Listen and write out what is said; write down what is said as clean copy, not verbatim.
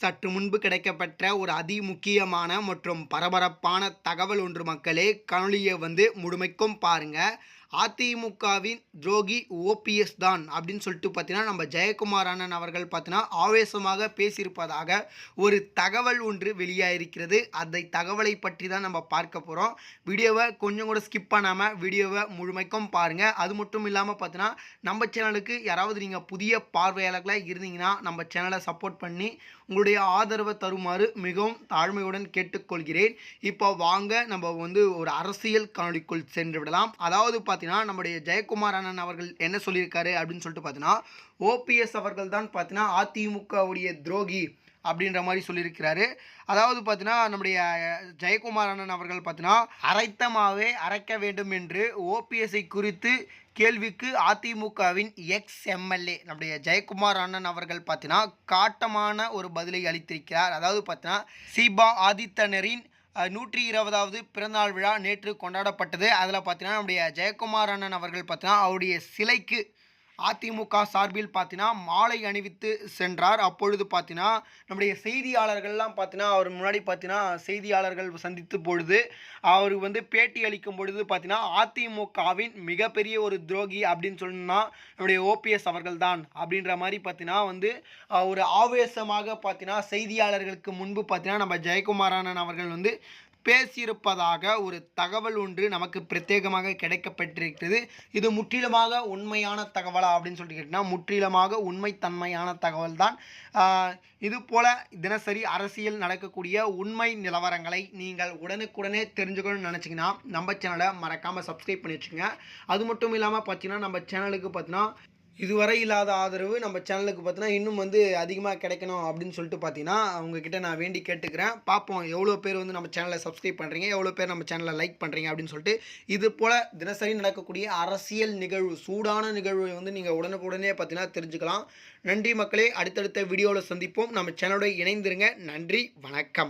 சற்று முன்பு கிடைக்கப்பெற்ற ஒரு அதிமுக்கியமான மற்றும் பரபரப்பான தகவல் ஒன்று மக்களே. காணொளியை முழுமைக்கும் பாருங்க. அதிமுகவின் துரோகி ஓபிஎஸ் தான் அப்படின்னு சொல்லிட்டு பார்த்தீங்கன்னா நம்ம ஜெயக்குமார் அண்ணன் அவர்கள் பார்த்தீங்கன்னா ஆவேசமாக பேசியிருப்பதாக ஒரு தகவல் ஒன்று வெளியாகிருக்கிறது. அந்த தகவலை பற்றி தான் நம்ம பார்க்க போகிறோம். வீடியோவை கொஞ்சம் கூட ஸ்கிப் பண்ணாமல் வீடியோவை முழுமைக்கும் பாருங்கள். அது மட்டும் இல்லாமல் பார்த்தீங்கன்னா நம்ம சேனலுக்கு யாராவது நீங்கள் புதிய பார்வையாளர்களாக இருந்தீங்கன்னா நம்ம சேனலை சப்போர்ட் பண்ணி உங்களுடைய ஆதரவை தருமாறு மிகவும் தாழ்மையுடன் கேட்டுக்கொள்கிறேன். இப்போ வாங்க நம்ம ஒரு அரசியல் காணொளிக்குள் சென்று விடலாம். அதாவது பார்த்தீங்கன்னா நம்முடைய ஜெயக்குமார் அண்ணன் அவர்கள் என்ன சொல்லியிருக்காரு அப்படின்னு சொல்லிட்டு பார்த்தீங்கன்னா ஓபிஎஸ் அவர்கள் தான் பார்த்தீங்கன்னா அதிமுகவுடைய துரோகி அப்படின்ற மாதிரி சொல்லியிருக்கிறாரு. அதாவது பார்த்தீங்கன்னா நம்முடைய ஜெயக்குமார் அண்ணன் அவர்கள் பார்த்தீங்கன்னா அரைத்தமாகவே அரைக்க வேண்டும் என்று ஓபிஎஸ்ஐ குறித்து கேள்விக்கு அதிமுகவின் எக்ஸ் எம்எல்ஏ நம்முடைய ஜெயக்குமார் அண்ணன் அவர்கள் பார்த்தீங்கன்னா காட்டமான ஒரு பதிலை அளித்திருக்கிறார். அதாவது பார்த்தீங்கன்னா சீபா ஆதித்தனரின் 120வது பிறந்தநாள் விழா நேற்று கொண்டாடப்பட்டது. அதில் பார்த்தீங்கன்னா நம்முடைய ஜெயக்குமார் அண்ணன் அவர்கள் பார்த்தீங்கன்னா அவருடைய சிலைக்கு அதிமுக சார்பில் பார்த்தீங்கன்னா மாலை அணிவித்து சென்றார். அப்பொழுது பார்த்தீங்கன்னா நம்முடைய செய்தியாளர்கள்லாம் பார்த்தீங்கன்னா அவர் முன்னாடி பார்த்தீங்கன்னா செய்தியாளர்கள் சந்தித்து பொழுது அவர் பேட்டி அளிக்கும் பொழுது பார்த்தீங்கன்னா அதிமுகவின் மிகப்பெரிய ஒரு துரோகி அப்படின்னு சொன்னால் நம்முடைய ஓபிஎஸ் அவர்கள் தான் அப்படின்ற மாதிரி பார்த்தீங்கன்னா ஒரு ஆவேசமாக பார்த்தீங்கன்னா செய்தியாளர்களுக்கு முன்பு பார்த்தீங்கன்னா நம்ம ஜெயக்குமார் அண்ணன் அவர்கள் பேசியிருப்பதாக ஒரு தகவல் ஒன்று நமக்கு பிரத்யேகமாக கிடைக்கப்பட்டிருக்கிறது. இது முற்றிலுமாக உண்மையான தகவலா அப்படின்னு சொல்லிட்டு கேட்டிங்கன்னா முற்றிலுமாக உண்மைத்தன்மையான தகவல் தான். இது போல தினசரி அரசியல் நடக்கக்கூடிய உண்மை நிலவரங்களை நீங்கள் உடனுக்குடனே தெரிஞ்சுக்கணும்னு நினச்சிங்கன்னா நம்ம சேனலை மறக்காமல் சப்ஸ்கிரைப் பண்ணி வச்சுங்க. அது மட்டும் இல்லாமல் பார்த்தீங்கன்னா நம்ம சேனலுக்கு பார்த்தீங்கன்னா இதுவரை இல்லாத ஆதரவு நம்ம சேனலுக்கு பார்த்தீங்கன்னா இன்னும் அதிகமாக கிடைக்கணும் அப்படின்னு சொல்லிட்டு பார்த்தீங்கன்னா அவங்கக்கிட்ட நான் வேண்டி கேட்டுக்கிறேன். பார்ப்போம் எவ்வளோ பேர் நம்ம சேனலை சப்ஸ்கிரைப் பண்ணுறீங்க, எவ்வளோ பேர் நம்ம சேனலை லைக் பண்ணுறீங்க அப்படின்னு சொல்லிட்டு. இது போல் தினசரி நடக்கக்கூடிய அரசியல் நிகழ்வு, சூடான நிகழ்வை நீங்கள் உடனுக்குடனே பார்த்தீங்கன்னா தெரிஞ்சுக்கலாம். நன்றி மக்களே. அடுத்தடுத்த வீடியோவில் சந்திப்போம். நம்ம சேனலோட இணைந்திருங்க. நன்றி, வணக்கம்.